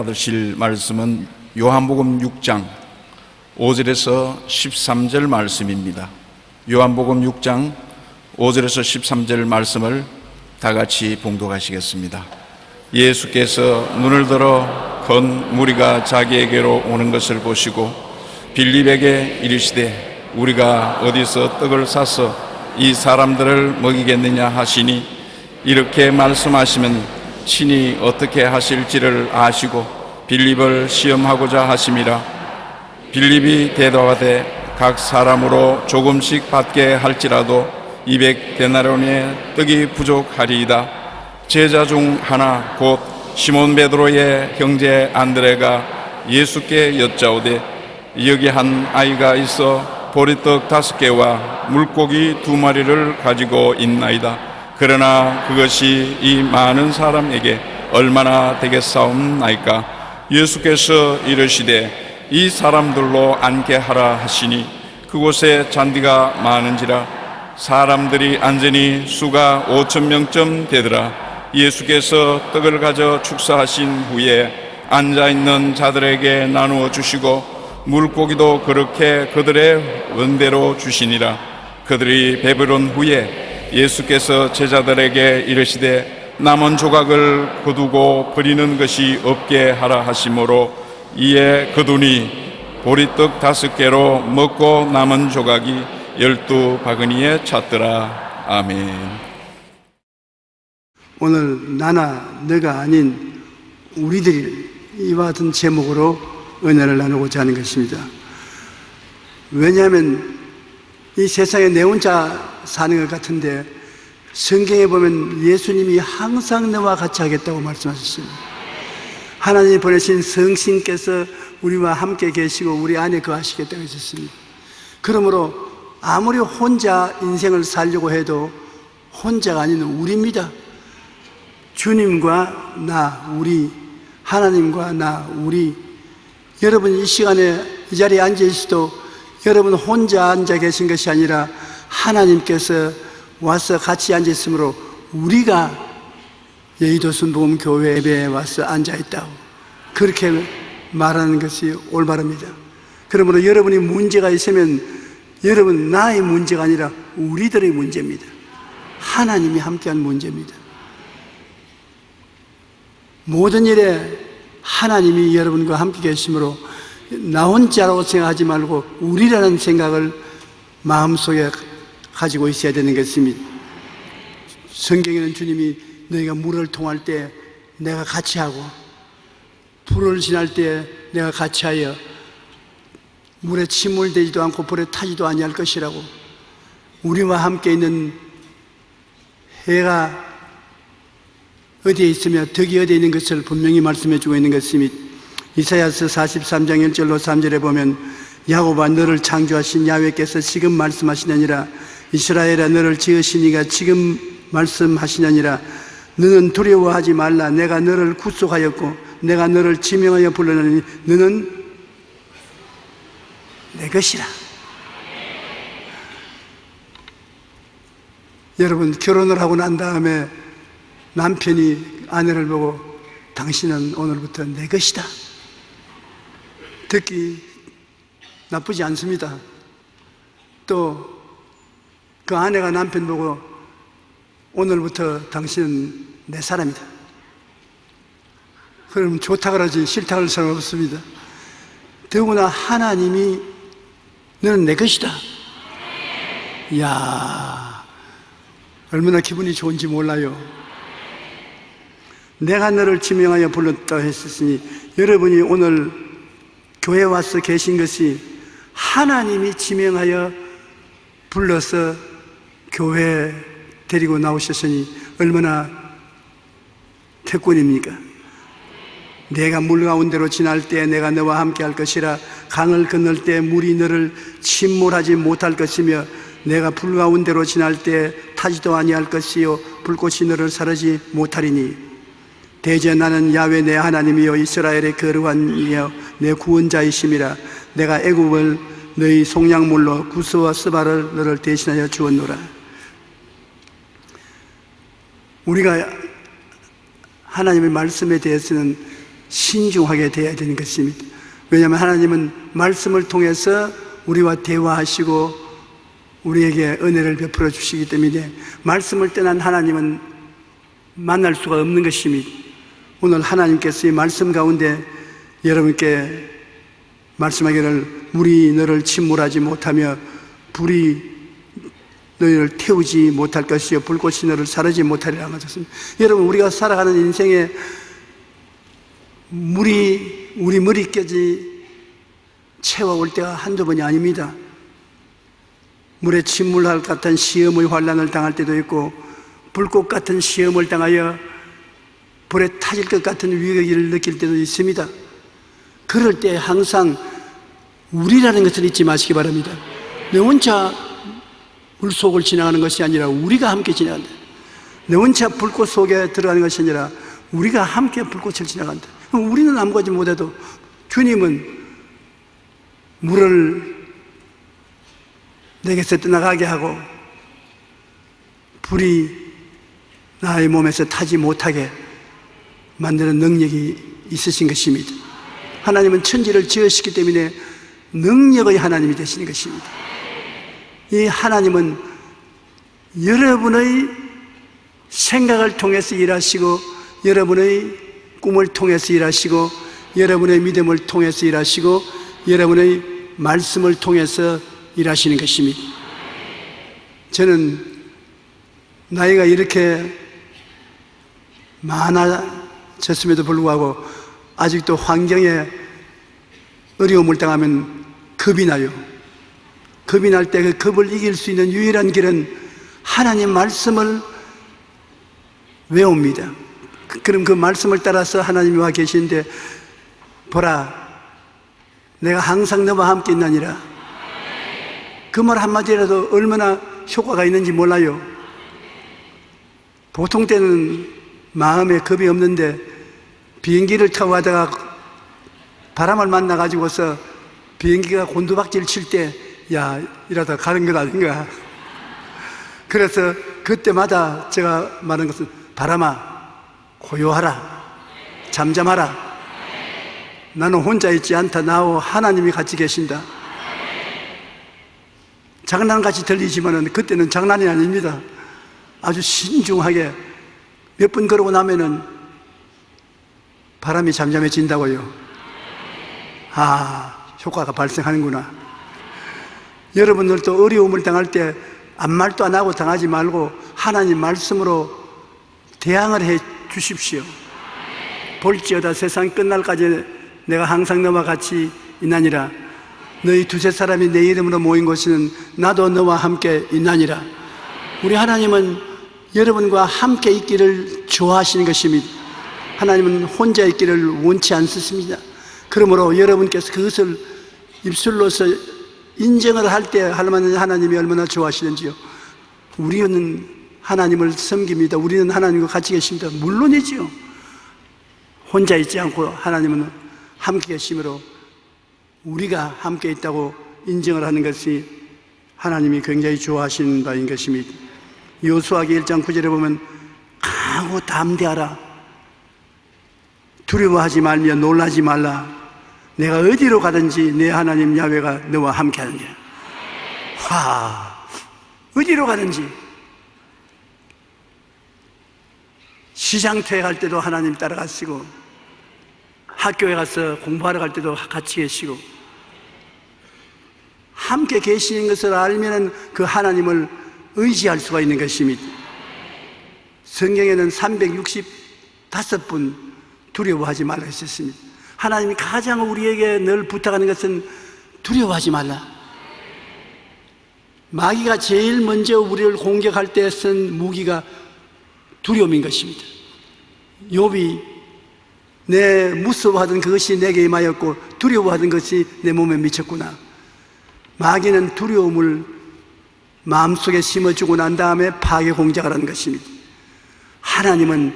받으실 말씀은 요한복음 6장 5절에서 13절 말씀입니다. 요한복음 6장 5절에서 13절 말씀을 다 같이 봉독하시겠습니다. 예수께서 눈을 들어 건 무리가 자기에게로 오는 것을 보시고 빌립에게 이르시되 우리가 어디서 떡을 사서 이 사람들을 먹이겠느냐 하시니, 이렇게 말씀하시면 친히 어떻게 하실지를 아시고 빌립을 시험하고자 하심이라. 빌립이 대답하되 각 사람으로 조금씩 받게 할지라도 200데나리온의 떡이 부족하리이다. 제자 중 하나 곧 시몬 베드로의 형제 안드레가 예수께 여짜오되 여기 한 아이가 있어 보리떡 5개와 물고기 2마리를 가지고 있나이다. 그러나 그것이 이 많은 사람에게 얼마나 되겠사옵나이까? 예수께서 이르시되 이 사람들로 앉게 하라 하시니 그곳에 잔디가 많은지라 사람들이 앉으니 수가 5,000명쯤 되더라. 예수께서 떡을 가져 축사하신 후에 앉아있는 자들에게 나누어 주시고 물고기도 그렇게 그들의 원대로 주시니라. 그들이 배부른 후에 예수께서 제자들에게 이르시되 남은 조각을 거두고 버리는 것이 없게 하라 하시므로 이에 거두니 보리떡 5개로 먹고 남은 조각이 12바구니에 찼더라. 아멘. 오늘 나나 너가 아닌 우리들이 이와 같은 제목으로 은혜를 나누고자 하는 것입니다. 왜냐하면 이 세상에 내 혼자 사는 것 같은데 성경에 보면 예수님이 항상 너와 같이 하겠다고 말씀하셨습니다. 하나님이 보내신 성신께서 우리와 함께 계시고 우리 안에 거하시겠다고 하셨습니다. 그러므로 아무리 혼자 인생을 살려고 해도 혼자가 아닌 우리입니다. 주님과 나, 우리, 하나님과 나, 우리. 여러분 이 시간에 이 자리에 앉아 있어도 여러분 혼자 앉아 계신 것이 아니라 하나님께서 와서 같이 앉아 있으므로 우리가 여의도 순복음교회 예배에 와서 앉아 있다고 그렇게 말하는 것이 올바릅니다. 그러므로 여러분이 문제가 있으면 여러분 나의 문제가 아니라 우리들의 문제입니다. 하나님이 함께한 문제입니다. 모든 일에 하나님이 여러분과 함께 계시므로 나 혼자라고 생각하지 말고 우리라는 생각을 마음속에 가지고 있어야 되는 것입니다. 성경에는 주님이 너희가 물을 통할 때 내가 같이 하고 불을 지날 때 내가 같이 하여 물에 침몰되지도 않고 불에 타지도 아니할 것이라고, 우리와 함께 있는 해가 어디에 있으며 덕이 어디에 있는 것을 분명히 말씀해 주고 있는 것입니다. 이사야서 43장 1절로 3절에 보면 야곱아 너를 창조하신 야훼께서 지금 말씀하시느니라. 이스라엘아 너를 지으시니가 지금 말씀하시느니라. 너는 두려워하지 말라. 내가 너를 구속하였고 내가 너를 지명하여 불러내니 너는 내 것이라. 여러분 결혼을 하고 난 다음에 남편이 아내를 보고 당신은 오늘부터 내 것이다. 듣기 나쁘지 않습니다. 또 그 아내가 남편 보고 오늘부터 당신은 내 사람이다. 그럼 좋다 그러지 싫다 그럴 사람 없습니다. 더구나 하나님이 너는 내 것이다. 이야, 얼마나 기분이 좋은지 몰라요. 내가 너를 지명하여 불렀다 했으니 여러분이 오늘 교회에 와서 계신 것이 하나님이 지명하여 불러서 교회에 데리고 나오셨으니 얼마나 특권입니까? 내가 물 가운데로 지날 때 내가 너와 함께 할 것이라. 강을 건널 때 물이 너를 침몰하지 못할 것이며 내가 불 가운데로 지날 때 타지도 아니할 것이요 불꽃이 너를 사르지 못하리니 대저 나는 야훼 내 하나님이여 이스라엘의 거룩한이여 내 구원자이심이라. 내가 애굽을 너희 속량물로 구스와 스바를 너를 대신하여 주었노라. 우리가 하나님의 말씀에 대해서는 신중하게 돼야 되는 것입니다. 왜냐하면 하나님은 말씀을 통해서 우리와 대화하시고 우리에게 은혜를 베풀어 주시기 때문에 말씀을 떠난 하나님은 만날 수가 없는 것입니다. 오늘 하나님께서 이 말씀 가운데 여러분께 말씀하기를 물이 너를 침몰하지 못하며 불이 너희를 태우지 못할 것이요 불꽃이 너를 사르지 못하리라 하셨습니다. 여러분, 우리가 살아가는 인생에 물이 우리 머리까지 채워올 때가 한두 번이 아닙니다. 물에 침몰할 것 같은 시험의 환난을 당할 때도 있고 불꽃 같은 시험을 당하여 불에 타질 것 같은 위기를 느낄 때도 있습니다. 그럴 때 항상 우리라는 것을 잊지 마시기 바랍니다. 내 혼자 물속을 지나가는 것이 아니라 우리가 함께 지나간다. 내 혼자 불꽃 속에 들어가는 것이 아니라 우리가 함께 불꽃을 지나간다. 우리는 아무것도 못해도 주님은 물을 내게서 떠나가게 하고 불이 나의 몸에서 타지 못하게 만드는 능력이 있으신 것입니다. 하나님은 천지를 지으시기 때문에 능력의 하나님이 되시는 것입니다. 이 하나님은 여러분의 생각을 통해서 일하시고 여러분의 꿈을 통해서 일하시고 여러분의 믿음을 통해서 일하시고 여러분의 말씀을 통해서 일하시는 것입니다. 저는 나이가 이렇게 많아졌음에도 불구하고 아직도 환경에 어려움을 당하면 겁이 나요. 겁이 날 때 그 겁을 이길 수 있는 유일한 길은 하나님 말씀을 외웁니다. 그럼 그 말씀을 따라서 하나님이 와 계시는데 보라, 내가 항상 너와 함께 있나니라. 그 말 한마디라도 얼마나 효과가 있는지 몰라요. 보통 때는 마음에 겁이 없는데 비행기를 타고 가다가 바람을 만나가지고서 비행기가 곤두박질 칠 때 야, 이러다 가는 것 아닌가. 그래서 그때마다 제가 말하는 것은 바람아, 고요하라, 잠잠하라. 나는 혼자 있지 않다. 나와 하나님이 같이 계신다. 장난같이 들리지만은 그때는 장난이 아닙니다. 아주 신중하게 몇 분 걸어오고 나면은 바람이 잠잠해진다고요. 아, 효과가 발생하는구나. 여러분들도 어려움을 당할 때 아무 말도 안 하고 당하지 말고 하나님 말씀으로 대항을 해 주십시오. 볼지어다 세상 끝날까지 내가 항상 너와 같이 있나니라. 너희 두세 사람이 내 이름으로 모인 곳에는 나도 너와 함께 있나니라. 우리 하나님은 여러분과 함께 있기를 좋아하시는 것입니다. 하나님은 혼자 있기를 원치 않습니다. 그러므로 여러분께서 그것을 입술로서 인정을 할 때 하나님이 얼마나 좋아하시는지요. 우리는 하나님을 섬깁니다. 우리는 하나님과 같이 계십니다. 물론이지요. 혼자 있지 않고 하나님은 함께 계심으로 우리가 함께 있다고 인정을 하는 것이 하나님이 굉장히 좋아하시는 바인 것입니다. 여호수아기 1장 9절에 보면 강하고 담대하라. 두려워하지 말며 놀라지 말라. 내가 어디로 가든지 내 하나님 야훼가 너와 함께 하느니라. 어디로 가든지 시장터에 갈 때도 하나님 따라가시고 학교에 가서 공부하러 갈 때도 같이 계시고 함께 계시는 것을 알면 그 하나님을 의지할 수가 있는 것입니다. 성경에는 365분 두려워하지 말라 했었습니다. 하나님이 가장 우리에게 늘 부탁하는 것은 두려워하지 말라. 마귀가 제일 먼저 우리를 공격할 때 쓴 무기가 두려움인 것입니다. 욥이 내 무서워하던 그것이 내게 임하였고 두려워하던 것이 내 몸에 미쳤구나. 마귀는 두려움을 마음속에 심어주고 난 다음에 파괴 공작을 하는 것입니다. 하나님은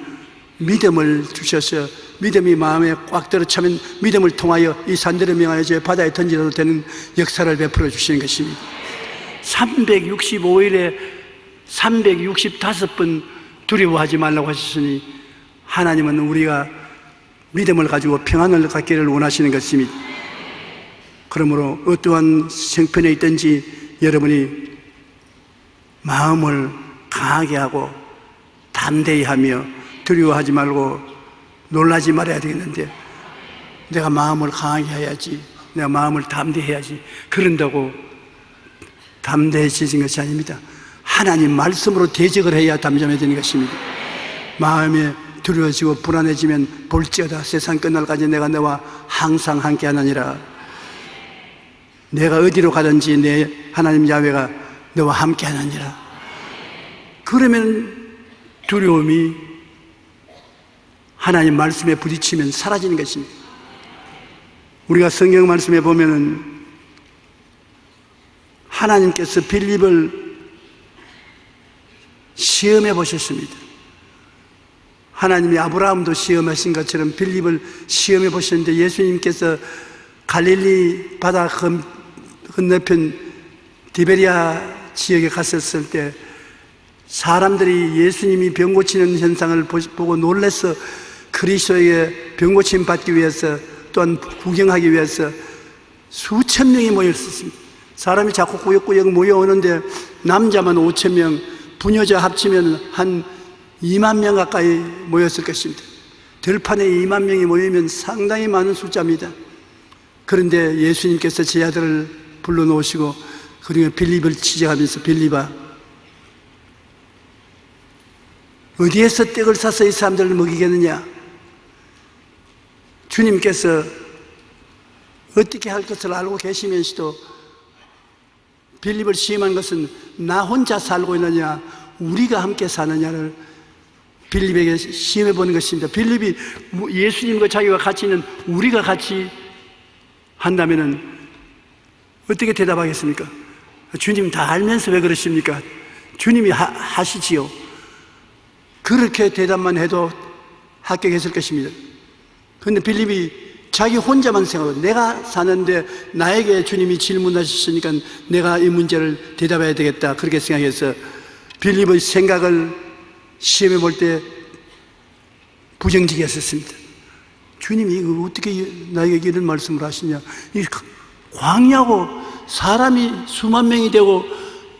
믿음을 주셔서 믿음이 마음에 꽉 들어차면 믿음을 통하여 이 산들을 명하여 저 바다에 던지려도 되는 역사를 베풀어 주시는 것입니다. 365일에 365번 두려워하지 말라고 하셨으니 하나님은 우리가 믿음을 가지고 평안을 갖기를 원하시는 것입니다. 그러므로 어떠한 형편에 있든지 여러분이 마음을 강하게 하고 담대히 하며 두려워하지 말고 놀라지 말아야 되겠는데, 내가 마음을 강하게 해야지, 내가 마음을 담대히 해야지, 그런다고 담대해지는 것이 아닙니다. 하나님 말씀으로 대적을 해야 담대해지는 것입니다. 마음에 두려워지고 불안해지면 볼지어다 세상 끝날까지 내가 너와 항상 함께 하느니라. 내가 어디로 가든지 내 하나님 야훼가 너와 함께 하느니라. 그러면 두려움이 하나님 말씀에 부딪히면 사라지는 것입니다. 우리가 성경 말씀에 보면은 하나님께서 빌립을 시험해 보셨습니다. 하나님이 아브라함도 시험하신 것처럼 빌립을 시험해 보셨는데, 예수님께서 갈릴리 바다 건너편 디베리아 지역에 갔었을 때 사람들이 예수님이 병 고치는 현상을 보고 놀라서 그리스도에게 병 고침 받기 위해서, 또한 구경하기 위해서 수천 명이 모였었습니다. 사람이 자꾸 꾸역꾸역 모여오는데 남자만 5천 명, 부녀자 합치면 한 2만 명 가까이 모였을 것입니다. 들판에 2만 명이 모이면 상당히 많은 숫자입니다. 그런데 예수님께서 제 아들을 불러놓으시고 그리고 빌립을 지적하면서, 빌립아, 어디에서 떡을 사서 이 사람들을 먹이겠느냐? 주님께서 어떻게 할 것을 알고 계시면서도 빌립을 시험한 것은 나 혼자 살고 있느냐, 우리가 함께 사느냐를 빌립에게 시험해 보는 것입니다. 빌립이 예수님과 자기와 같이 있는 우리가 같이 한다면은 어떻게 대답하겠습니까? 주님 다 알면서 왜 그러십니까? 주님이 하시지요. 그렇게 대답만 해도 합격했을 것입니다. 그런데 빌립이 자기 혼자만 생각하고, 내가 사는데 나에게 주님이 질문하셨으니까 내가 이 문제를 대답해야 되겠다, 그렇게 생각해서 빌립의 생각을 시험해 볼 때 부정직이 했었습니다. 주님이 이거 어떻게 나에게 이런 말씀을 하시냐? 이 광야고 사람이 수만 명이 되고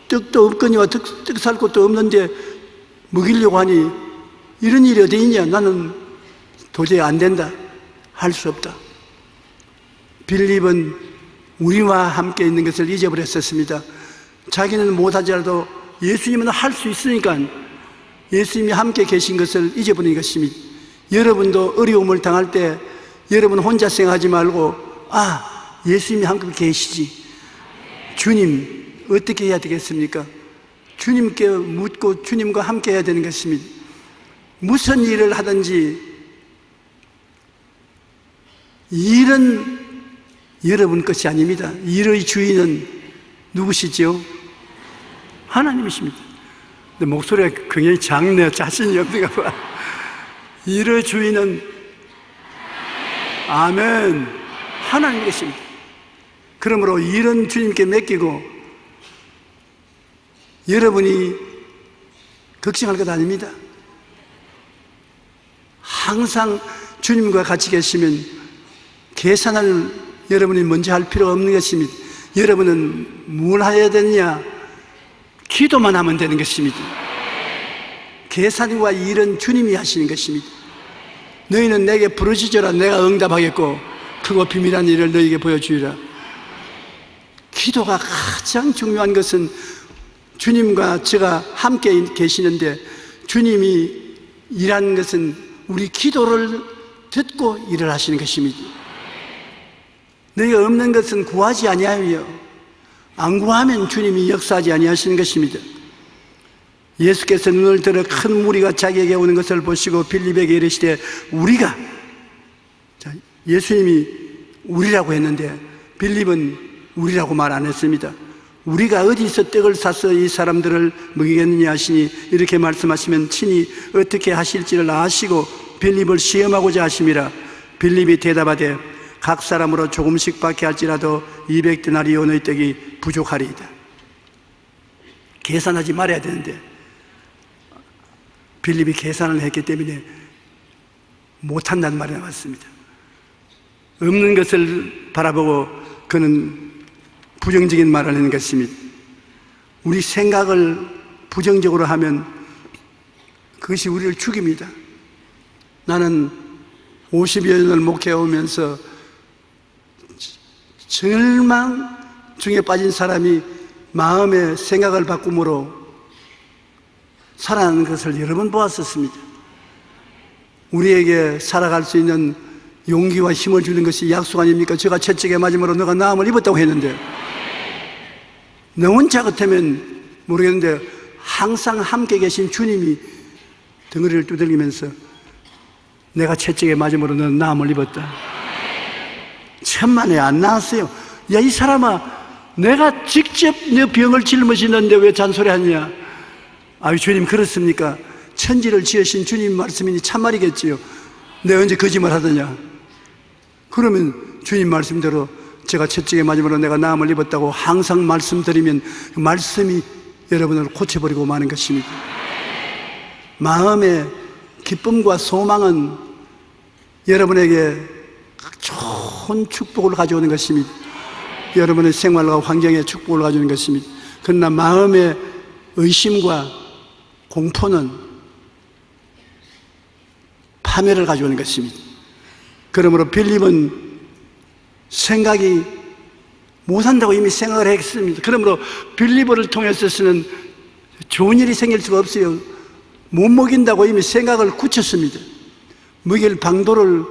떡도 없거니와 떡 살 곳도 없는데 먹이려고 하니 이런 일이 어디 있냐? 나는 도저히 안 된다, 할 수 없다. 빌립은 우리와 함께 있는 것을 잊어버렸었습니다. 자기는 못하더라도 예수님은 할 수 있으니까 예수님이 함께 계신 것을 잊어버린 것입니다. 여러분도 어려움을 당할 때 여러분 혼자 생각하지 말고, 예수님이 함께 계시지, 주님 어떻게 해야 되겠습니까? 주님께 묻고 주님과 함께 해야 되는 것입니다. 무슨 일을 하든지 일은 여러분 것이 아닙니다. 일의 주인은 누구시죠? 하나님이십니다. 근데 목소리가 굉장히 작네요. 자신이 없는가 봐. 일의 주인은 아멘, 하나님 계십니다. 그러므로 일은 주님께 맡기고 여러분이 걱정할 것 아닙니다. 항상 주님과 같이 계시면 계산을 여러분이 먼저 할 필요가 없는 것입니다. 여러분은 뭘 해야 되느냐? 기도만 하면 되는 것입니다. 계산과 일은 주님이 하시는 것입니다. 너희는 내게 부르짖어라, 내가 응답하겠고 크고 비밀한 일을 너희에게 보여주리라. 기도가 가장 중요한 것은 주님과 제가 함께 계시는데, 주님이 일하는 것은 우리 기도를 듣고 일을 하시는 것입니다. 너희가 없는 것은 구하지 아니하며 안 구하면 주님이 역사하지 아니하시는 것입니다. 예수께서 눈을 들어 큰 무리가 자기에게 오는 것을 보시고 빌립에게 이르시되, 우리가, 예수님이 우리라고 했는데 빌립은 우리라고 말 안 했습니다. 우리가 어디서 떡을 사서 이 사람들을 먹이겠느냐 하시니, 이렇게 말씀하시면 친히 어떻게 하실지를 아시고 빌립을 시험하고자 하심이라. 빌립이 대답하되, 각 사람으로 조금씩 받게 할지라도 200데나리온의 떡이 부족하리이다. 계산하지 말아야 되는데 빌립이 계산을 했기 때문에 못한다는 말이 나왔습니다. 없는 것을 바라보고 그는 부정적인 말을 하는 것입니다. 우리 생각을 부정적으로 하면 그것이 우리를 죽입니다. 나는 50여 년을 목회해오면서 절망 중에 빠진 사람이 마음의 생각을 바꿈으로 살아나는 것을 여러 번 보았었습니다. 우리에게 살아갈 수 있는 용기와 힘을 주는 것이 약속 아닙니까? 제가 채찍에 맞음으로 너가 나음을 입었다고 했는데, 너 혼자 같으면 모르겠는데 항상 함께 계신 주님이 덩어리를 두들기면서 내가 채찍에 맞음으로 너는 나음을 입었다. 천만에 안 나왔어요. 야, 이 사람아, 내가 직접 내 병을 짊어지는데 왜 잔소리하냐? 아유, 주님 그렇습니까? 천지를 지으신 주님 말씀이니 참말이겠지요. 내가 언제 거짓말 하더냐? 그러면 주님 말씀대로 제가 채찍에 맞음으로 내가 나음을 입었다고 항상 말씀드리면 그 말씀이 여러분을 고쳐버리고 마는 것입니다. 마음의 기쁨과 소망은 여러분에게 좋은 축복을 가져오는 것입니다. 여러분의 생활과 환경에 축복을 가져오는 것입니다. 그러나 마음의 의심과 공포는 파멸을 가져오는 것입니다. 그러므로 빌립은 생각이 못한다고 이미 생각을 했습니다. 그러므로 빌립을 통해서는 좋은 일이 생길 수가 없어요. 못 먹인다고 이미 생각을 굳혔습니다. 먹일 방도를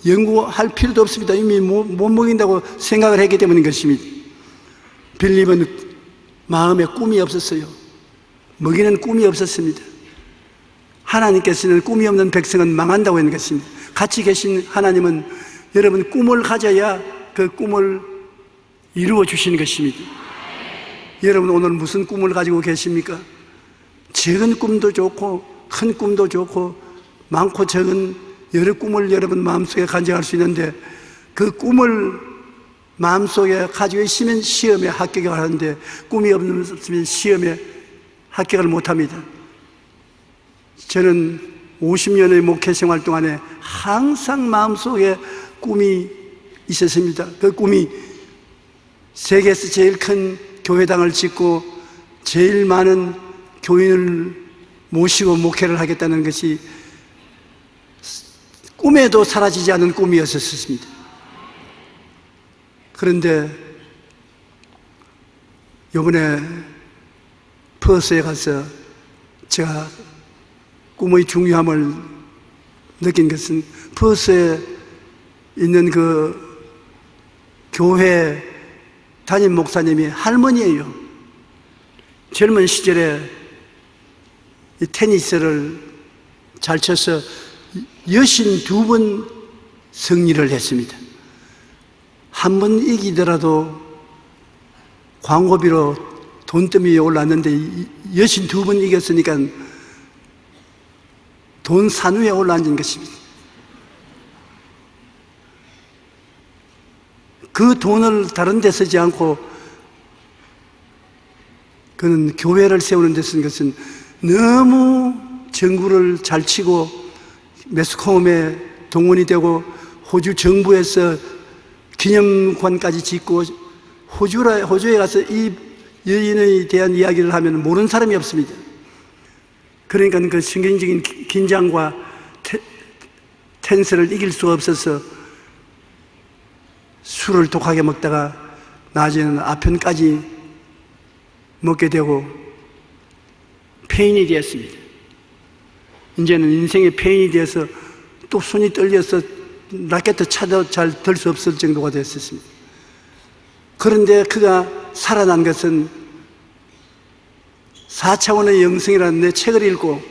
연구할 필요도 없습니다. 이미 못 먹인다고 생각을 했기 때문인 것입니다. 빌립은 마음에 꿈이 없었어요. 먹이는 꿈이 없었습니다. 하나님께서는 꿈이 없는 백성은 망한다고 하는 것입니다. 같이 계신 하나님은 여러분 꿈을 가져야 그 꿈을 이루어 주시는 것입니다. 여러분 오늘 무슨 꿈을 가지고 계십니까? 작은 꿈도 좋고 큰 꿈도 좋고 많고 적은 여러 꿈을 여러분 마음속에 간직할 수 있는데 그 꿈을 마음속에 가지고 있으면 시험에 합격을 하는데 꿈이 없으면 시험에 합격을 못합니다. 저는 50년의 목회 생활 동안에 항상 마음속에 꿈이 있었습니다. 그 꿈이 세계에서 제일 큰 교회당을 짓고 제일 많은 교인을 모시고 목회를 하겠다는 것이 꿈에도 사라지지 않은 꿈이었었습니다. 그런데 이번에 퍼스에 가서 제가 꿈의 중요함을 느낀 것은 퍼스에 있는 그 교회 담임 목사님이 할머니예요. 젊은 시절에 이 테니스를 잘 쳐서 여신 2번 승리를 했습니다. 한 번 이기더라도 광고비로 돈더미에 올랐는데 여신 2번 이겼으니까 돈 산 위에 올라앉은 것입니다. 그 돈을 다른 데 쓰지 않고 그는 교회를 세우는 데 쓴 것은 너무 전구를 잘 치고 매스컴에 동원이 되고 호주 정부에서 기념관까지 짓고 호주에 가서 이 여인에 대한 이야기를 하면 모르는 사람이 없습니다. 그러니까 그 신경적인 긴장과 텐스를 이길 수가 없어서 술을 독하게 먹다가 나중에는 아편까지 먹게 되고 폐인이 되었습니다. 이제는 인생의 폐인이 되어서 또 손이 떨려서 라켓 차도 잘 들 수 없을 정도가 되었습니다. 그런데 그가 살아난 것은 4차원의 영성이라는 내 책을 읽고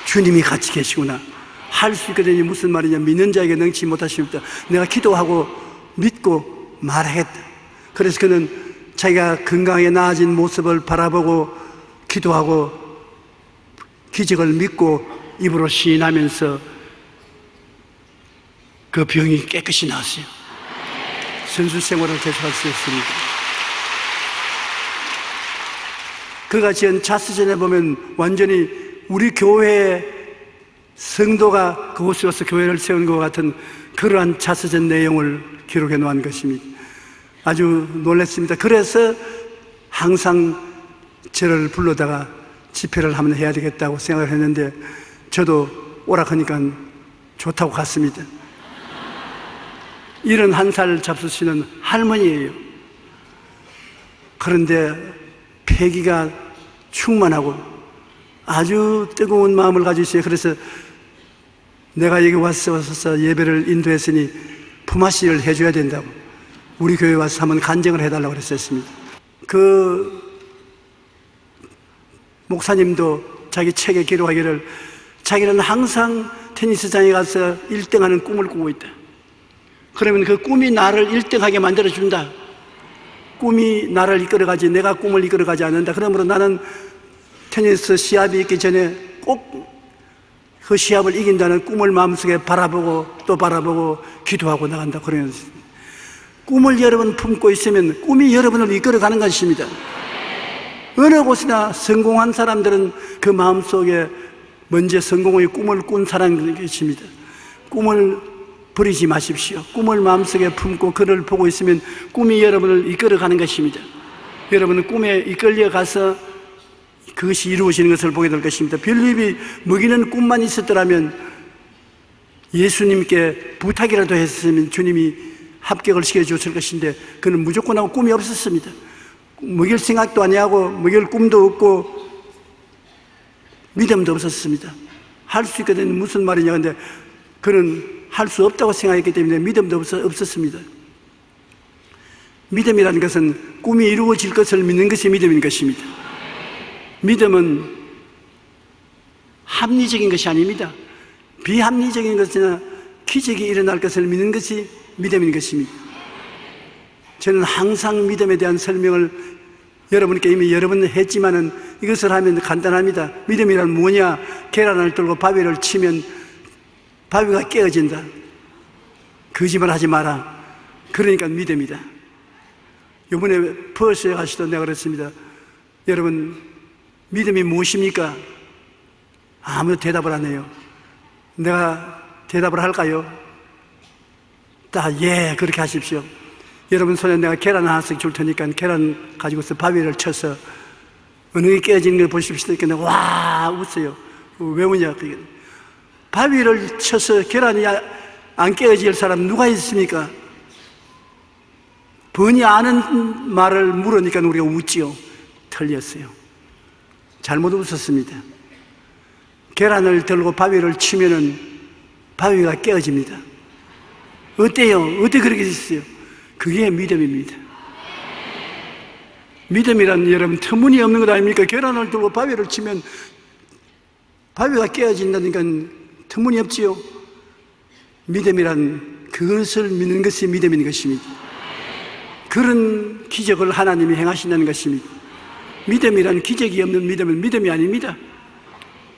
주님이 같이 계시구나. 할 수 있거든요. 무슨 말이냐. 믿는 자에게 능치 못하십니다. 내가 기도하고 믿고 말하겠다. 그래서 그는 자기가 건강하게 나아진 모습을 바라보고 기도하고 기적을 믿고 입으로 시인하면서 그 병이 깨끗이 나았어요. 선수 생활을 계속할 수 있습니다. 그가 지은 자서전에 보면 완전히 우리 교회의 성도가 그곳에 와서 교회를 세운 것 같은 그러한 자서전 내용을 기록해 놓은 것입니다. 아주 놀랐습니다. 그래서 항상 저를 불러다가 집회를 한번 해야 되겠다고 생각을 했는데 저도 오락하니까 좋다고 갔습니다. 71살 잡수시는 할머니예요. 그런데 패기가 충만하고 아주 뜨거운 마음을 가지고 있어요. 그래서 내가 여기 와서 예배를 인도했으니 품앗이를 해줘야 된다고 우리 교회 와서 한번 간증을 해달라고 그랬었습니다. 그 목사님도 자기 책에 기록하기를 자기는 항상 테니스장에 가서 1등하는 꿈을 꾸고 있다. 그러면 그 꿈이 나를 1등하게 만들어준다. 꿈이 나를 이끌어가지 내가 꿈을 이끌어가지 않는다. 그러므로 나는 테니스 시합이 있기 전에 꼭 그 시합을 이긴다는 꿈을 마음속에 바라보고 또 바라보고 기도하고 나간다. 그러는 꿈을 여러분 품고 있으면 꿈이 여러분을 이끌어가는 것입니다. 어느 곳이나 성공한 사람들은 그 마음속에 먼저 성공의 꿈을 꾼 사람이 계십니다. 꿈을 버리지 마십시오. 꿈을 마음속에 품고 그를 보고 있으면 꿈이 여러분을 이끌어가는 것입니다. 여러분은 꿈에 이끌려가서 그것이 이루어지는 것을 보게 될 것입니다. 빌립이 먹이는 꿈만 있었더라면 예수님께 부탁이라도 했으면 주님이 합격을 시켜줬을 것인데 그는 무조건 하고 꿈이 없었습니다. 먹일 생각도 아니하고 먹일 꿈도 없고 믿음도 없었습니다. 할 수 있거든 무슨 말이냐. 근데 그는 할 수 없다고 생각했기 때문에 믿음도 없었습니다. 믿음이라는 것은 꿈이 이루어질 것을 믿는 것이 믿음인 것입니다. 믿음은 합리적인 것이 아닙니다. 비합리적인 것이나 기적이 일어날 것을 믿는 것이 믿음인 것입니다. 저는 항상 믿음에 대한 설명을 여러분께 이미 여러 번 했지만은 이것을 하면 간단합니다. 믿음이란 뭐냐? 계란을 들고 바위를 치면 바위가 깨어진다. 거짓말 하지 마라. 그러니까 믿음이다. 이번에 퍼스에 가시도 내가 그랬습니다. 여러분 믿음이 무엇입니까? 아무 대답을 안 해요. 내가 대답을 할까요? 예, 그렇게 하십시오. 여러분 손에 내가 계란 하나씩 줄 테니까 계란 가지고서 바위를 쳐서 어느 게 깨어지는 걸 보십시오. 그러니까 와 웃어요. 왜 우냐? 바위를 쳐서 계란이 안 깨어질 사람 누가 있습니까? 번이 아는 말을 물으니까 우리가 웃지요. 틀렸어요. 잘못 웃었습니다. 계란을 들고 바위를 치면은 바위가 깨어집니다. 어때요? 어떻게 그렇게 됐어요? 그게 믿음입니다. 믿음이란 여러분 터무니없는 것 아닙니까? 계란을 들고 바위를 치면 바위가 깨어진다니까 터무니없지요. 믿음이란 그것을 믿는 것이 믿음인 것입니다. 그런 기적을 하나님이 행하신다는 것입니다. 믿음이란 기적이 없는 믿음은 믿음이 아닙니다.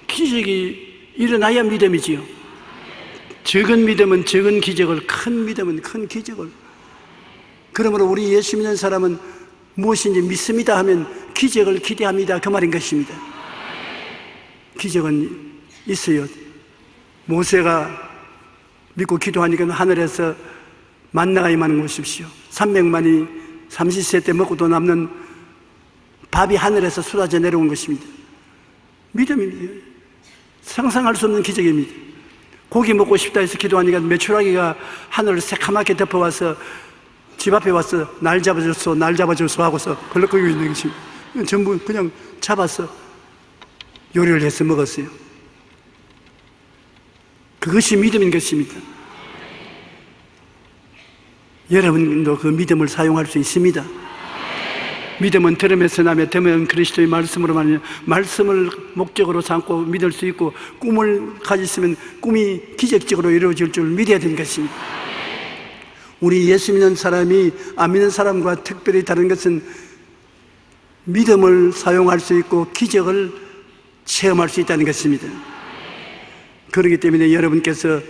기적이 일어나야 믿음이지요. 적은 믿음은 적은 기적을, 큰 믿음은 큰 기적을. 그러므로 우리 예수 믿는 사람은 무엇인지 믿습니다 하면 기적을 기대합니다. 그 말인 것입니다. 기적은 있어요. 모세가 믿고 기도하니까 하늘에서 만나가 임하는 거 보십시오. 300만이 30세 때 먹고도 남는 밥이 하늘에서 쏟아져 내려온 것입니다. 믿음입니다. 상상할 수 없는 기적입니다. 고기 먹고 싶다 해서 기도하니까 메추라기가 하늘을 새카맣게 덮어와서 집 앞에 와서 날 잡아줬어 하고서 벌렁거리고 있는 것입니다. 전부 그냥 잡아서 요리를 해서 먹었어요. 그것이 믿음인 것입니다. 여러분도 그 믿음을 사용할 수 있습니다. 믿음은 들음에서 나며 들으면 그리스도의 말씀으로 말하며 말씀을 목적으로 삼고 믿을 수 있고 꿈을 가졌으면 꿈이 기적적으로 이루어질 줄 믿어야 되는 것입니다. 우리 예수 믿는 사람이 안 믿는 사람과 특별히 다른 것은 믿음을 사용할 수 있고 기적을 체험할 수 있다는 것입니다. 그렇기 때문에 여러분께서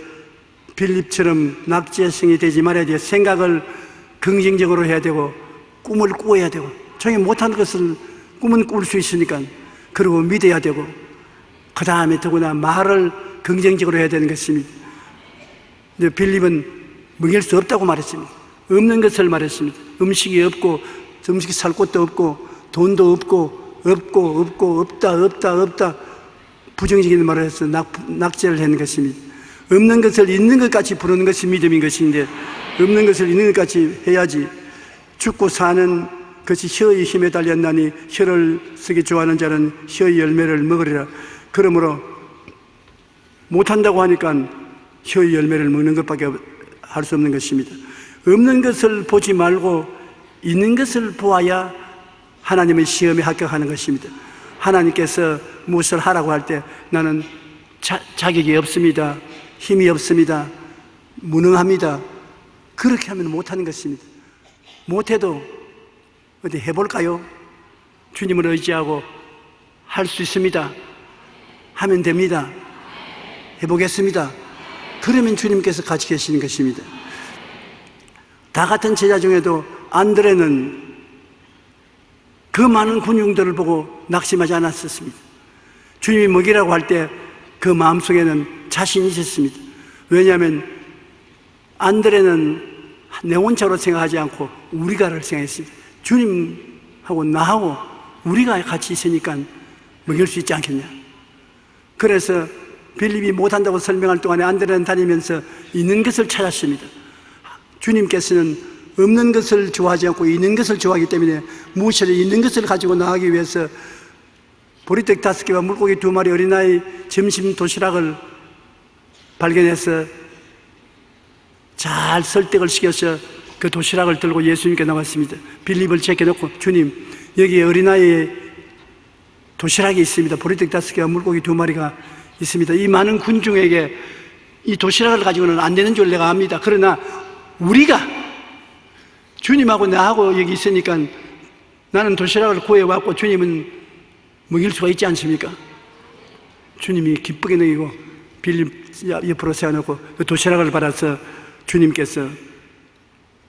빌립처럼 낙제성이 되지 말아야 돼요. 생각을 긍정적으로 해야 되고 꿈을 꾸어야 되고 종이 못하는 것을 꿈은 꿀 수 있으니까 그러고 믿어야 되고, 그 다음에 더구나 말을 긍정적으로 해야 되는 것입니다. 이제 빌립은 먹일 수 없다고 말했습니다. 없는 것을 말했습니다. 음식이 없고, 음식이 살 곳도 없고, 돈도 없고, 없다. 부정적인 말을 해서 낙제를 하는 것입니다. 없는 것을 있는 것 같이 부르는 것이 믿음인 것인데, 없는 것을 있는 것 같이 해야지. 죽고 사는 것이 혀의 힘에 달렸나니 혀를 쓰기 좋아하는 자는 혀의 열매를 먹으리라. 그러므로 못한다고 하니까 혀의 열매를 먹는 것밖에 할 수 없는 것입니다. 없는 것을 보지 말고 있는 것을 보아야 하나님의 시험에 합격하는 것입니다. 하나님께서 무엇을 하라고 할 때 나는 자격이 없습니다, 힘이 없습니다, 무능합니다, 그렇게 하면 못하는 것입니다. 못해도 어디 해볼까요? 주님을 의지하고 할 수 있습니다, 하면 됩니다, 해보겠습니다. 그러면 주님께서 같이 계시는 것입니다. 다 같은 제자 중에도 안드레는 그 많은 군중들을 보고 낙심하지 않았었습니다. 주님이 먹이라고 할 때 그 마음속에는 자신이 있었습니다. 왜냐하면 안드레는 내 혼자로 생각하지 않고 우리가를 생각했습니다. 주님하고 나하고 우리가 같이 있으니까 먹일 수 있지 않겠냐. 그래서 빌립이 못한다고 설명할 동안에 안드레는 다니면서 있는 것을 찾았습니다. 주님께서는 없는 것을 좋아하지 않고 있는 것을 좋아하기 때문에 무엇이라 있는 것을 가지고 나가기 위해서 보리떡 5개와 물고기 2마리 어린아이 점심 도시락을 발견해서 잘 설득을 시켜서 그 도시락을 들고 예수님께 나왔습니다. 빌립을 제껴놓고, 주님, 여기 어린아이의 도시락이 있습니다. 보리떡 5개와 물고기 2마리가 있습니다. 이 많은 군중에게 이 도시락을 가지고는 안 되는 줄 내가 압니다. 그러나 우리가 주님하고 나하고 여기 있으니까 나는 도시락을 구해왔고 주님은 먹일 수가 있지 않습니까? 주님이 기쁘게 여기고 빌립 옆으로 세워놓고 그 도시락을 받아서 주님께서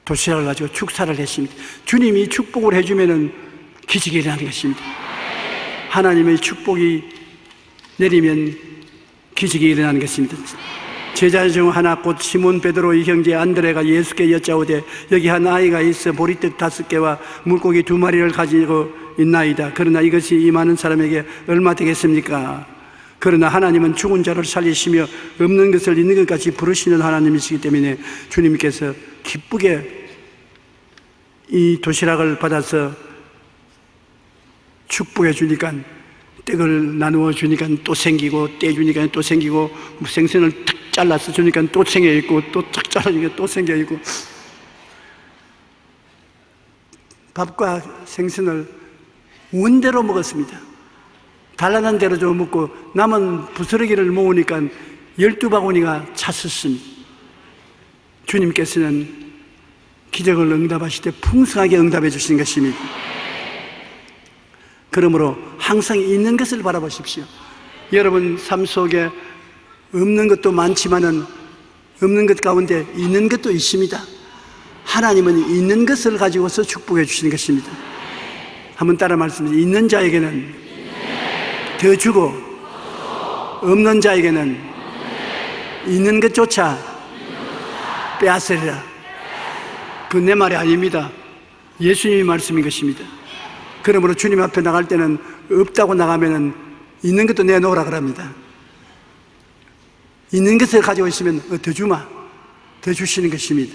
도시락을 가지고 축사를 했습니다. 주님이 축복을 해주면은 기적이 일어나는 것입니다. 하나님의 축복이 내리면 기적이 일어나는 것입니다. 제자 중 하나 곧 시몬 베드로의 형제 안드레가 예수께 여짜오되 여기 한 아이가 있어 보리떡 5개와 물고기 2마리를 가지고 있나이다. 그러나 이것이 이 많은 사람에게 얼마 되겠습니까? 그러나 하나님은 죽은 자를 살리시며 없는 것을 있는 것 같이 부르시는 하나님이시기 때문에 주님께서 기쁘게 이 도시락을 받아서 축복해 주니까, 떡을 나누어 주니까 또 생기고, 떼주니까 또 생기고, 생선을 탁 잘라서 주니까 또 생겨있고, 또 탁 잘라주니까 또 생겨있고, 밥과 생선을 원대로 먹었습니다. 달라난 대로 좀 먹고 남은 부스러기를 모으니까 12바구니가 찼었습니다. 주님께서는 기적을 응답하실 때 풍성하게 응답해 주신 것입니다. 그러므로 항상 있는 것을 바라보십시오. 여러분 삶 속에 없는 것도 많지만은 없는 것 가운데 있는 것도 있습니다. 하나님은 있는 것을 가지고서 축복해 주시는 것입니다. 한번 따라 말씀드립니다. 있는 자에게는 더 주고 없는 자에게는 있는 것조차 빼앗으리라. 그건 내 말이 아닙니다. 예수님의 말씀인 것입니다. 그러므로 주님 앞에 나갈 때는 없다고 나가면은 있는 것도 내놓으라 그럽니다. 있는 것을 가지고 있으면 더 주마, 더 주시는 것입니다.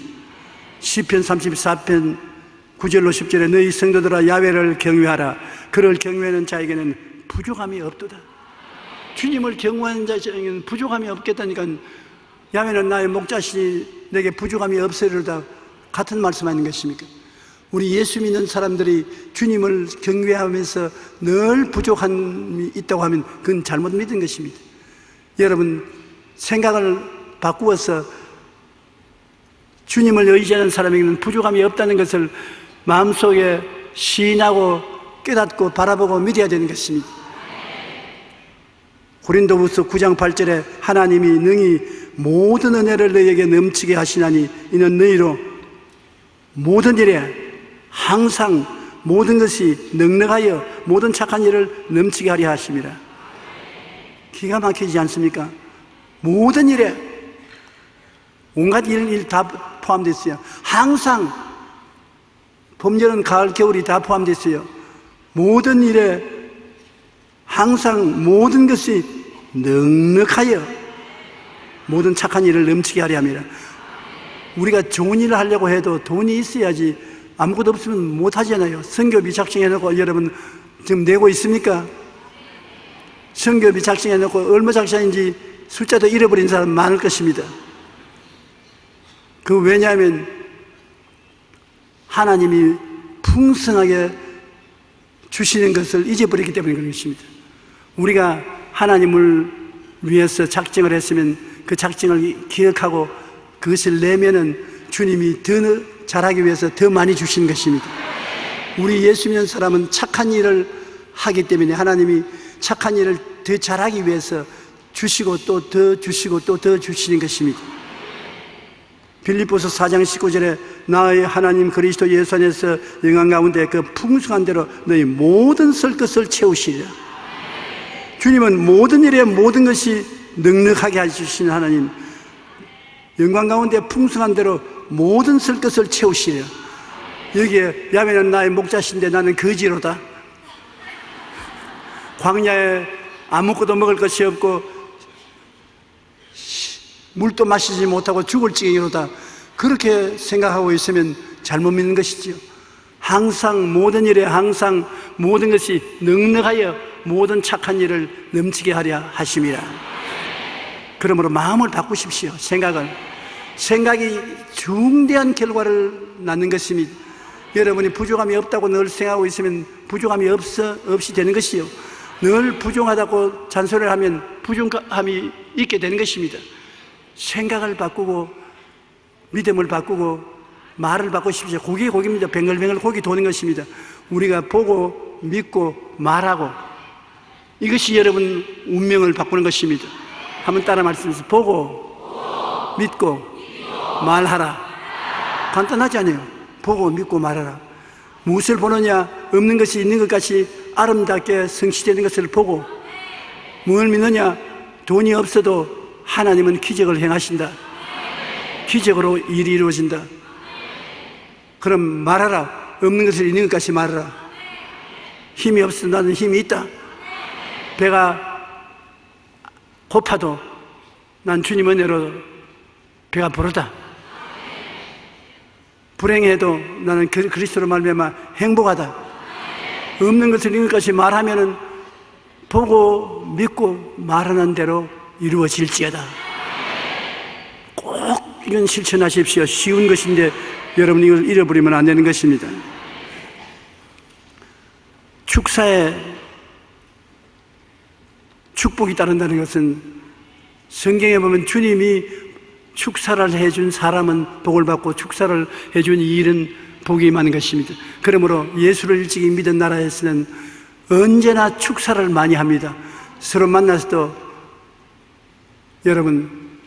시편 34편 9절로 10절에 너희 성도들아 야훼를 경외하라. 그를 경외하는 자에게는 부족함이 없도다. 주님을 경외하는 자에게는 부족함이 없겠다니까 야훼는 나의 목자시니 내게 부족함이 없으리로다. 같은 말씀 아닌 것입니까? 우리 예수 믿는 사람들이 주님을 경외하면서 늘 부족함이 있다고 하면 그건 잘못 믿은 것입니다. 여러분 생각을 바꾸어서 주님을 의지하는 사람에게는 부족함이 없다는 것을 마음속에 시인하고 깨닫고 바라보고 믿어야 되는 것입니다. 고린도후서 9장 8절에 하나님이 능히 모든 은혜를 너희에게 넘치게 하시나니 이는 너희로 모든 일에 항상 모든 것이 넉넉하여 모든 착한 일을 넘치게 하려 하십니다. 기가 막히지 않습니까? 모든 일에 온갖 일 다 포함되어 있어요. 항상 봄, 여름, 가을, 겨울이 다 포함되어 있어요. 모든 일에 항상 모든 것이 넉넉하여 모든 착한 일을 넘치게 하려 합니다. 우리가 좋은 일을 하려고 해도 돈이 있어야지 아무것도 없으면 못 하잖아요. 선교비 작성해놓고 여러분 지금 내고 있습니까? 선교비 작성해놓고 얼마 작성인지 숫자도 잃어버린 사람 많을 것입니다. 왜냐하면 하나님이 풍성하게 주시는 것을 잊어버렸기 때문에 그런 것입니다. 우리가 하나님을 위해서 작정을 했으면 그 작정을 기억하고 그것을 내면은 주님이 더 잘하기 위해서 더 많이 주시는 것입니다. 우리 예수 믿는 사람은 착한 일을 하기 때문에 하나님이 착한 일을 더 잘하기 위해서 주시고 또 더 주시고 또 더 주시는 것입니다. 빌립보서 4장 19절에 나의 하나님 그리스도 예수 안에서 영광 가운데 그 풍성한 대로 너희 모든 설 것을 채우시리라. 주님은 모든 일에 모든 것이 넉넉하게 해주시는 하나님, 영광 가운데 풍성한 대로 모든 설 것을 채우시리라. 여기에 야훼는 나의 목자신데 나는 거지로다. 광야에 아무것도 먹을 것이 없고 물도 마시지 못하고 죽을 지경이로다. 그렇게 생각하고 있으면 잘못 믿는 것이지요. 항상 모든 일에 항상 모든 것이 넉넉하여 모든 착한 일을 넘치게 하려 하심이라. 그러므로 마음을 바꾸십시오. 생각이 중대한 결과를 낳는 것입니다. 여러분이 부족함이 없다고 늘 생각하고 있으면 부족함이 없이 되는 것이요, 늘 부족하다고 잔소리를 하면 부족함이 있게 되는 것입니다. 생각을 바꾸고 믿음을 바꾸고 말을 바꾸십시오. 고기입니다. 뱅글뱅글 고기 도는 것입니다. 우리가 보고 믿고 말하고, 이것이 여러분 운명을 바꾸는 것입니다. 한번 따라 말씀하세요. 보고 믿고 말하라. 간단하지 않아요? 보고 믿고 말하라. 무엇을 보느냐? 없는 것이 있는 것 같이 아름답게 성취되는 것을 보고. 뭘 믿느냐? 돈이 없어도 하나님은 기적을 행하신다. 기적으로 일이 이루어진다. 그럼 말하라. 없는 것을 있는 것 같이 말하라. 힘이 없어 나는 힘이 있다. 배가 고파도 난 주님 은혜로 배가 부르다. 불행해도 나는 그리스도로 말미암아 행복하다. 없는 것을 있는 것 같이 말하면은 보고 믿고 말하는 대로 이루어질지어다. 꼭 이건 실천하십시오. 쉬운 것인데 여러분 이걸 잃어버리면 안 되는 것입니다. 축사에 축복이 따른다는 것은 성경에 보면 주님이 축사를 해준 사람은 복을 받고 축사를 해준 일은 복이 많은 것입니다. 그러므로 예수를 일찍이 믿은 나라에서는 언제나 축사를 많이 합니다. 서로 만나서도 여러분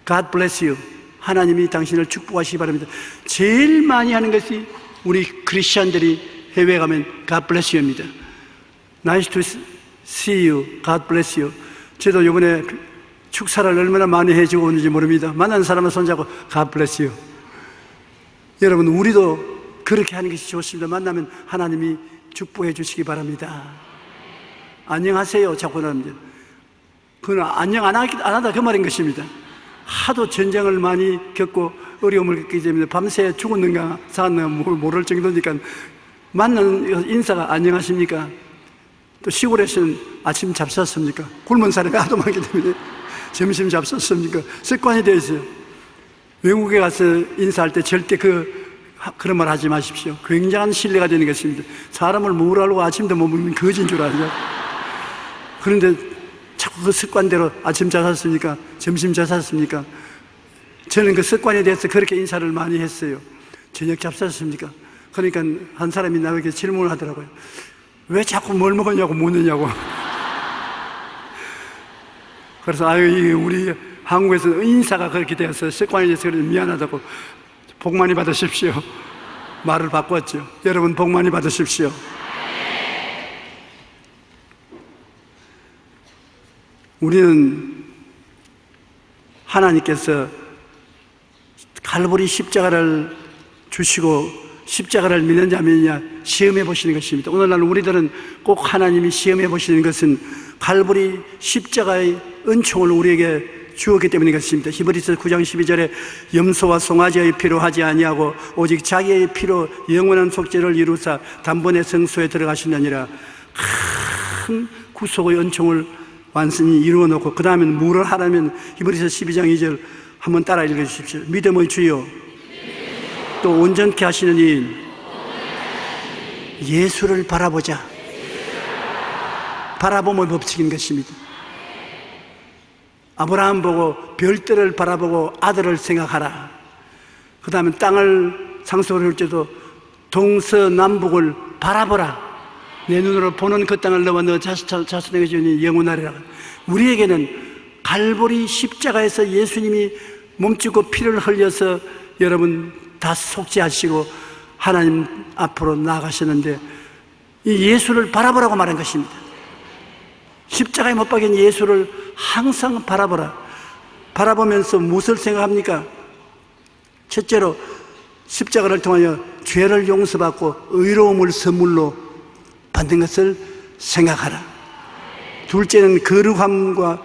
God bless you, 하나님이 당신을 축복하시기 바랍니다. 제일 많이 하는 것이 우리 크리스천들이 해외에 가면 God bless you입니다. Nice to see you, God bless you. 저도 이번에 축사를 얼마나 많이 해주고 오는지 모릅니다. 만난 사람을 손잡고 God bless you. 여러분 우리도 그렇게 하는 것이 좋습니다. 만나면 하나님이 축복해 주시기 바랍니다. 안녕하세요 자꾸 나옵니다. 그건 안녕 안 하다 그 말인 것입니다. 하도 전쟁을 많이 겪고 어려움을 겪기 때문에 밤새 죽었는가 살았는가 모를 정도니까 만나는 인사가 안녕하십니까? 또 시골에서는 아침 잡쌌습니까? 굶은 사람이 하도 많기 때문에 점심 잡쌌습니까? 습관이 되어 있어요. 외국에 가서 인사할 때 절대 그런 말 하지 마십시오. 굉장한 신뢰가 되는 것입니다. 사람을 뭐라고 아침도 못 먹는 거지인 줄 알죠? 그런데 자꾸 그 습관대로 아침 잘 샀습니까? 점심 잘 샀습니까? 저는 그 습관에 대해서 그렇게 인사를 많이 했어요. 저녁 잡쌌습니까? 그러니까 한 사람이 나에게 질문을 하더라고요. 왜 자꾸 뭘 먹었냐고 묻느냐고. 그래서 우리 한국에서 인사가 그렇게 되어서 습관이 돼서 미안하다고 복 많이 받으십시오. 말을 바꿨죠. 여러분 복 많이 받으십시오. 우리는 하나님께서 갈보리 십자가를 주시고 십자가를 믿느냐 안 믿느냐 시험해 보시는 것입니다. 오늘날 우리들은 꼭 하나님이 시험해 보시는 것은 갈보리 십자가의 은총을 우리에게 주었기 때문인 것입니다. 히브리서 9장 12절에 염소와 송아지의 피로 하지 아니하고 오직 자기의 피로 영원한 속죄를 이루사 단번에 성소에 들어가시느니라. 큰 구속의 은총을 완전히 이루어 놓고 그 다음에 뭐를 하라면 히브리서 12장 2절 한번 따라 읽어 주십시오. 믿음의 주요 또 온전케 하시는 이인 예수를 바라보자. 바라봄의 법칙인 것입니다. 아브라함 보고 별들을 바라보고 아들을 생각하라. 그 다음에 땅을 상속을 할 때도 동서남북을 바라보라. 내 눈으로 보는 그 땅을 너와 너 자손에게 주니 영원하리라. 우리에게는 갈보리 십자가에서 예수님이 몸짓고 피를 흘려서 여러분 다 속죄하시고 하나님 앞으로 나아가셨는데 이 예수를 바라보라고 말한 것입니다. 십자가에 못 박인 예수를 항상 바라보라. 바라보면서 무엇을 생각합니까? 첫째로 십자가를 통하여 죄를 용서받고 의로움을 선물로 받는 것을 생각하라. 둘째는 거룩함과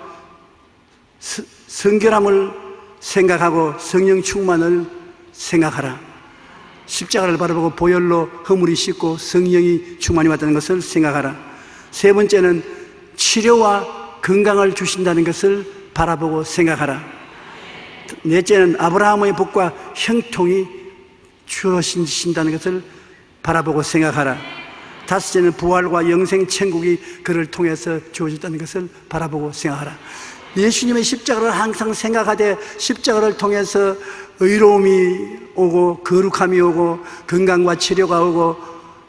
성결함을 생각하고 성령 충만을 생각하라. 십자가를 바라보고 보혈로 허물이 씻고 성령이 충만히 왔다는 것을 생각하라. 세 번째는 치료와 건강을 주신다는 것을 바라보고 생각하라. 넷째는 아브라함의 복과 형통이 주어진다는 것을 바라보고 생각하라. 다섯째는 부활과 영생 천국이 그를 통해서 주어졌다는 것을 바라보고 생각하라. 예수님의 십자가를 항상 생각하되 십자가를 통해서 의로움이 오고 거룩함이 오고 건강과 치료가 오고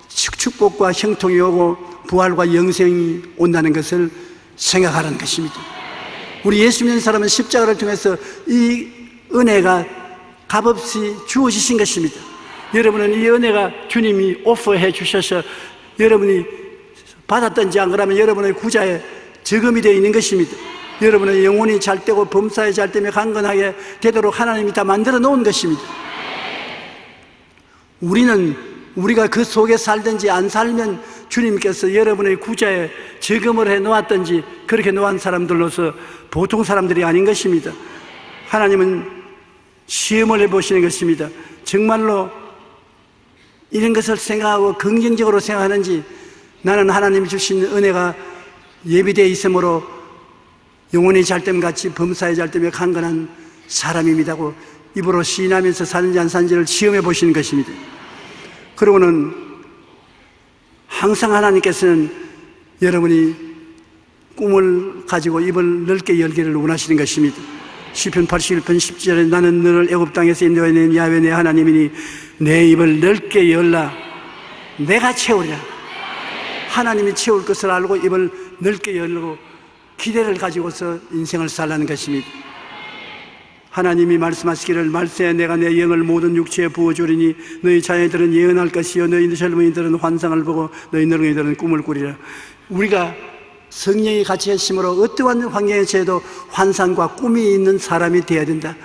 축복과 형통이 오고 부활과 영생이 온다는 것을 생각하라는 것입니다. 우리 예수 믿는 사람은 십자가를 통해서 이 은혜가 값없이 주어지신 것입니다. 여러분은 이 은혜가 주님이 오퍼해 주셔서 여러분이 받았든지 안 그러면 여러분의 구자에 저금이 되어 있는 것입니다. 여러분의 영혼이 잘 되고 범사에 잘 되며 강건하게 되도록 하나님이 다 만들어 놓은 것입니다. 우리가 그 속에 살든지 안 살면 주님께서 여러분의 구자에 저금을 해 놓았든지 그렇게 놓은 사람들로서 보통 사람들이 아닌 것입니다. 하나님은 시험을 해보시는 것입니다. 정말로 이런 것을 생각하고 긍정적으로 생각하는지 나는 하나님이 주신 은혜가 예비되어 있으므로 영혼이 잘됨 같이 범사에 잘되며 강건한 사람입니다고 입으로 시인하면서 사는지 안 사는지를 시험해 보시는 것입니다. 그러고는 항상 하나님께서는 여러분이 꿈을 가지고 입을 넓게 열기를 원하시는 것입니다. 시편 81편 10절에 나는 너를 애굽 땅에서 인도해낸 야훼 내 하나님이니 내 입을 넓게 열라 내가 채우리라. 하나님이 채울 것을 알고 입을 넓게 열고 기대를 가지고서 인생을 살라는 것입니다. 하나님이 말씀하시기를 말세에 내가 내 영을 모든 육체에 부어주리니 너희 자녀들은 예언할 것이요 너희 젊은이들은 환상을 보고 너희 늙은이들은 꿈을 꾸리라. 우리가 성령이 같이 하심으로 어떠한 환경에 처해도 환상과 꿈이 있는 사람이 되어야 된다.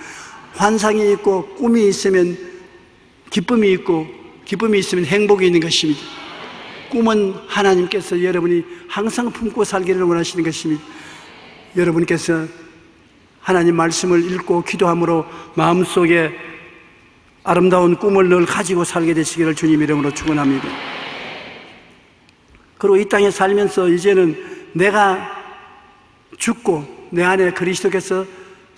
환상이 있고 꿈이 있으면 기쁨이 있고 기쁨이 있으면 행복이 있는 것입니다. 꿈은 하나님께서 여러분이 항상 품고 살기를 원하시는 것입니다. 여러분께서 하나님 말씀을 읽고 기도함으로 마음속에 아름다운 꿈을 늘 가지고 살게 되시기를 주님 이름으로 축원합니다. 그리고 이 땅에 살면서 이제는 내가 죽고 내 안에 그리스도께서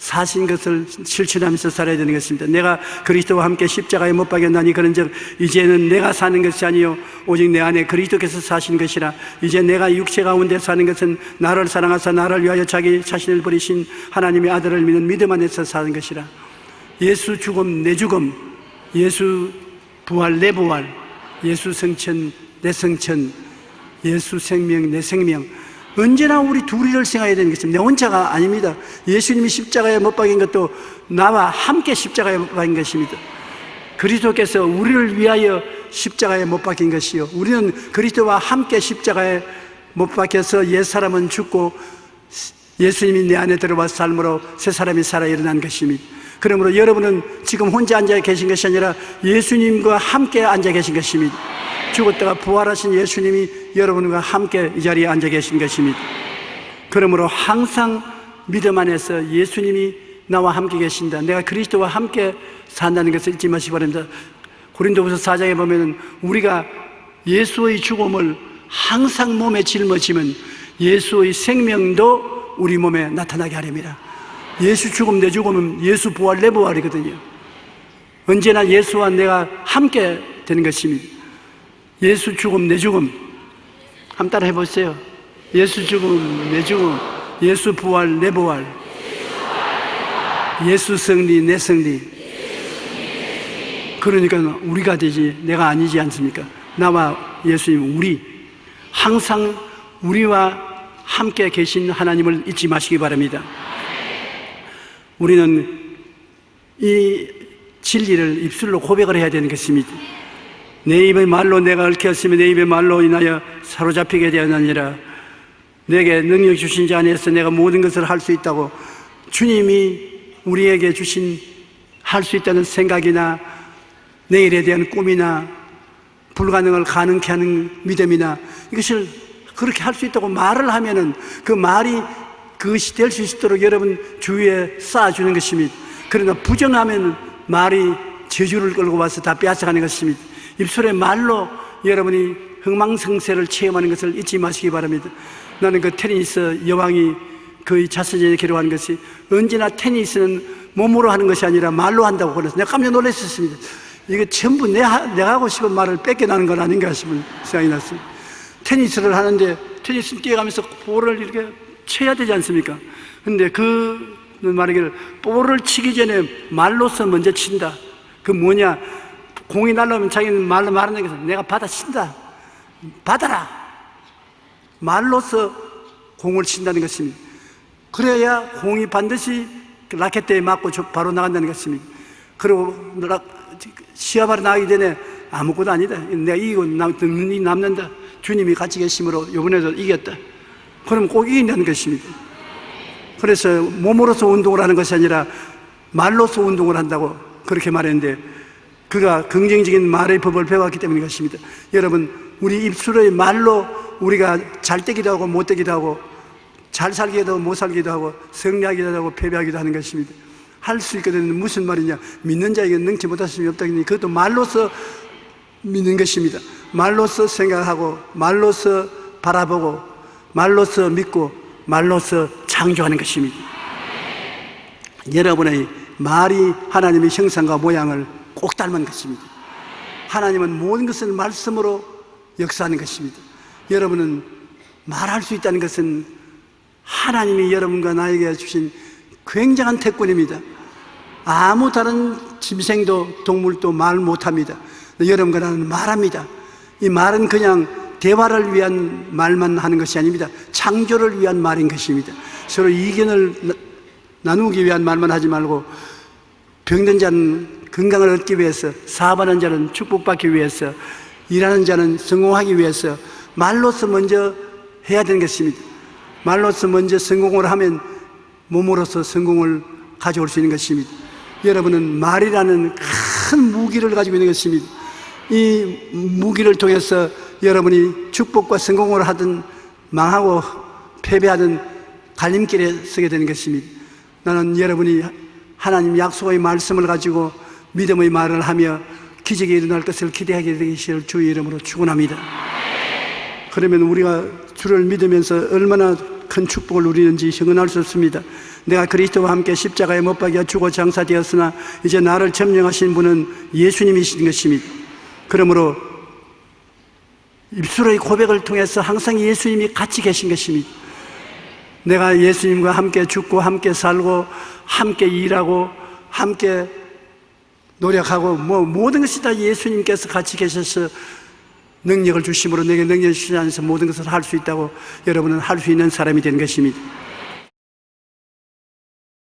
사신 것을 실천하면서 살아야 되는 것입니다. 내가 그리스도와 함께 십자가에 못 박였나니 그런즉 이제는 내가 사는 것이 아니요 오직 내 안에 그리스도께서 사신 것이라. 이제 내가 육체 가운데 사는 것은 나를 사랑하사 나를 위하여 자기 자신을 버리신 하나님의 아들을 믿는 믿음 안에서 사는 것이라. 예수 죽음 내 죽음, 예수 부활 내 부활, 예수 성천 내 성천, 예수 생명 내 생명. 언제나 우리 둘이를 생각해야 되는 것입니다. 내 혼자가 아닙니다. 예수님이 십자가에 못 박인 것도 나와 함께 십자가에 못 박인 것입니다. 그리스도께서 우리를 위하여 십자가에 못 박힌 것이요 우리는 그리스도와 함께 십자가에 못 박혀서 옛사람은 죽고 예수님이 내 안에 들어와 삶으로 새 사람이 살아 일어난 것입니다. 그러므로 여러분은 지금 혼자 앉아 계신 것이 아니라 예수님과 함께 앉아 계신 것입니다. 죽었다가 부활하신 예수님이 여러분과 함께 이 자리에 앉아 계신 것입니다. 그러므로 항상 믿음 안에서 예수님이 나와 함께 계신다, 내가 그리스도와 함께 산다는 것을 잊지 마시기 바랍니다. 고린도후서 4장에 보면 우리가 예수의 죽음을 항상 몸에 짊어지면 예수의 생명도 우리 몸에 나타나게 하렵니다. 예수 죽음 내 죽음은 예수 부활 내 부활이거든요. 언제나 예수와 내가 함께 되는 것입니다. 예수 죽음 내 죽음 한번 따라 해보세요. 예수 죽음 내 죽음, 예수 부활 내 부활, 예수 승리 내 승리. 그러니까 우리가 되지 내가 아니지 않습니까? 나와 예수님, 우리 항상 우리와 함께 계신 하나님을 잊지 마시기 바랍니다. 우리는 이 진리를 입술로 고백을 해야 되는 것입니다. 내 입의 말로 내가 얽혔으며 내 입의 말로 인하여 사로잡히게 되었느니라. 내게 능력 주신 자 안에서 내가 모든 것을 할 수 있다고, 주님이 우리에게 주신 할 수 있다는 생각이나 내일에 대한 꿈이나 불가능을 가능케 하는 믿음이나 이것을 그렇게 할 수 있다고 말을 하면은 그 말이 그것이 될 수 있도록 여러분 주위에 쌓아주는 것입니다. 그러나 부정하면 말이 저주를 끌고 와서 다 빼앗아가는 것입니다. 입술의 말로 여러분이 흥망성쇠를 체험하는 것을 잊지 마시기 바랍니다. 나는 그 테니스 여왕이 그의 자서전에 기록한 것이 언제나 테니스는 몸으로 하는 것이 아니라 말로 한다고 그래서 내가 깜짝 놀랐었습니다. 이거 전부 내가 하고 싶은 말을 뺏겨나는 건 아닌가 싶은 생각이 났습니다. 테니스를 하는데 테니스 뛰어가면서 볼을 이렇게 쳐야 되지 않습니까? 근데 그는 말하기를 볼을 치기 전에 말로서 먼저 친다. 그 뭐냐? 공이 날라오면 자기는 말로 말하는 것은 내가 받아 친다. 받아라. 말로서 공을 친다는 것입니다. 그래야 공이 반드시 라켓대에 맞고 바로 나간다는 것입니다. 그리고 시합하러 나가기 전에 아무것도 아니다. 내가 이기고 남는다. 주님이 같이 계심으로 이번에도 이겼다. 그럼 꼭 이긴다는 것입니다. 그래서 몸으로서 운동을 하는 것이 아니라 말로서 운동을 한다고 그렇게 말했는데, 그가 긍정적인 말의 법을 배웠기 때문인 것입니다. 여러분, 우리 입술의 말로 우리가 잘 되기도 하고 못 되기도 하고 잘 살기도 하고 못 살기도 하고 승리하기도 하고 패배하기도 하는 것입니다. 할 수 있거든요. 무슨 말이냐? 믿는 자에게 능치 못할 수는 없다니, 그것도 말로서 믿는 것입니다. 말로서 생각하고 말로서 바라보고 말로서 믿고 말로서 창조하는 것입니다. 여러분의 말이 하나님의 형상과 모양을 꼭 닮은 것입니다. 하나님은 모든 것을 말씀으로 역사하는 것입니다. 여러분은 말할 수 있다는 것은 하나님이 여러분과 나에게 주신 굉장한 특권입니다. 아무 다른 짐승도 동물도 말 못합니다. 여러분과 나는 말합니다. 이 말은 그냥 대화를 위한 말만 하는 것이 아닙니다. 창조를 위한 말인 것입니다. 서로 이견을 나누기 위한 말만 하지 말고, 병든 자는 건강을 얻기 위해서, 사업하는 자는 축복받기 위해서, 일하는 자는 성공하기 위해서 말로서 먼저 해야 되는 것입니다. 말로서 먼저 성공을 하면 몸으로서 성공을 가져올 수 있는 것입니다. 여러분은 말이라는 큰 무기를 가지고 있는 것입니다. 이 무기를 통해서 여러분이 축복과 성공을 하든 망하고 패배하든 갈림길에 서게 되는 것입니다. 나는 여러분이 하나님 약속의 말씀을 가지고 믿음의 말을 하며 기적이 일어날 것을 기대하게 되시길 주의 이름으로 축원합니다. 그러면 우리가 주를 믿으면서 얼마나 큰 축복을 누리는지 형언할 수 없습니다. 내가 그리스도와 함께 십자가에 못 박혀 죽어 장사되었으나 이제 나를 점령하신 분은 예수님이신 것입니다. 그러므로 입술의 고백을 통해서 항상 예수님이 같이 계신 것입니다. 내가 예수님과 함께 죽고 함께 살고 함께 일하고 함께 노력하고 모든 것이 다 예수님께서 같이 계셔서 능력을 주심으로 내게 능력을 주시지 않아서 모든 것을 할 수 있다고 여러분은 할 수 있는 사람이 된 것입니다.